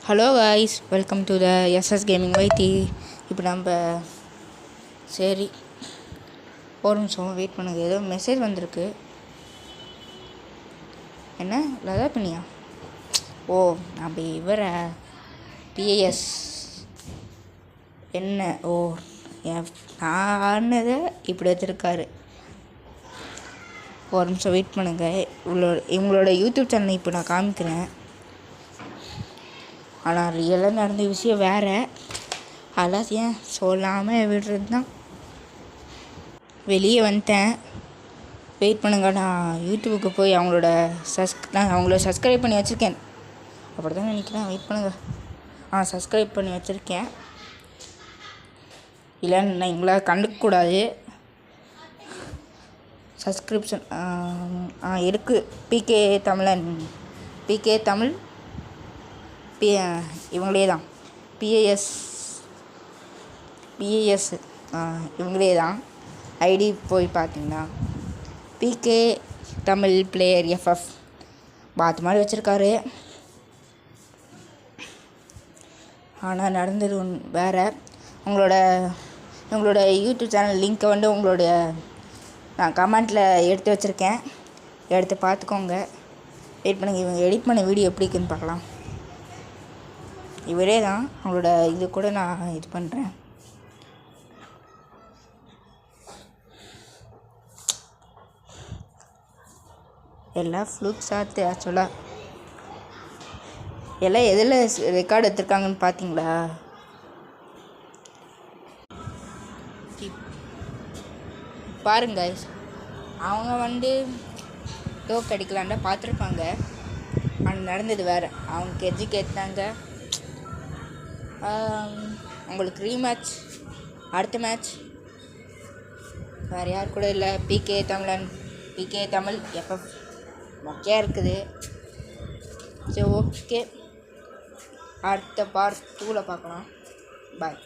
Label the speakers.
Speaker 1: Hello guys, welcome to the SS gaming Vaithi. இப்போ நம்ம சரி ஒரு நிமிஷம் வெயிட் பண்ணுங்க. ஏதோ மெசேஜ் வந்திருக்கு. என்ன லதா பண்ணியா? ஓ, நம்ம இவரை பிஏஎஸ் என்ன நான் ஆனதை இப்படி வச்சுருக்காரு. ஒரு நிமிஷம் வெயிட் பண்ணுங்கள். இவங்களோட யூடியூப் சேனலை இப்போ நான் காமிக்கிறேன். ஆனால் ரியலாக நடந்த விஷயம் வேறு. அதெல்லாம் ஏன் சொல்லாமல் விடுறது தான். வெளியே வந்துட்டேன். வெயிட் பண்ணுங்க. நான் யூடியூபுக்கு போய் நான் அவங்கள சப்ஸ்கிரைப் பண்ணி வச்சுருக்கேன். அப்படி தான் நினைக்கிறேன். வெயிட் பண்ணுங்கள். சப்ஸ்கிரைப் பண்ணி வச்சுருக்கேன். இல்லைன்னு நான் எங்களை கண்டுக்கக்கூடாது. சப்ஸ்கிரிப்ஷன் இருக்குது. பிகே தமிழ் இவங்களே தான். பிஏஎஸ் இவங்களே தான். ஐடி போய் பார்த்தீங்கன்னா பிகே தமிழ் பிளேயர் எஃப்எஃப் பார்த்த மாதிரி வச்சுருக்காரு. ஆனால் நடந்தது வேறு. உங்களோட யூடியூப் சேனல் லிங்க்கை நான் கமெண்ட்டில் எடுத்து வச்சுருக்கேன். எடுத்து பார்த்துக்கோங்க. வெயிட் பண்ணுங்கள். இவங்க எடிட் பண்ண வீடியோ எப்படி இருக்குன்னு பார்க்கலாம். இவரே தான். அவங்களோட இது கூட நான் இது பண்ணுறேன். எல்லாம் ஃப்ளூக்ஸ் ஆகுது. ஆக்சுவலாக எல்லாம் எதில் ரெக்கார்டு எடுத்துருக்காங்கன்னு பார்த்தீங்களா? பாருங்க. அவங்க டோக் அடிக்கலான்டா பார்த்துருப்பாங்க. ஆனால் நடந்தது வேறு. அவங்க கெஜி கேட்டாங்க. உங்களுக்கு ரீமேட்ச், அடுத்த மேட்ச் வேறு யார் கூட இல்லை. பிகே தமிழ் எஃப்எஃப் மொக்கையாக இருக்குது. சரி, ஓகே. அடுத்த பார்ட் 2ல் பார்க்கலாம். பாய்.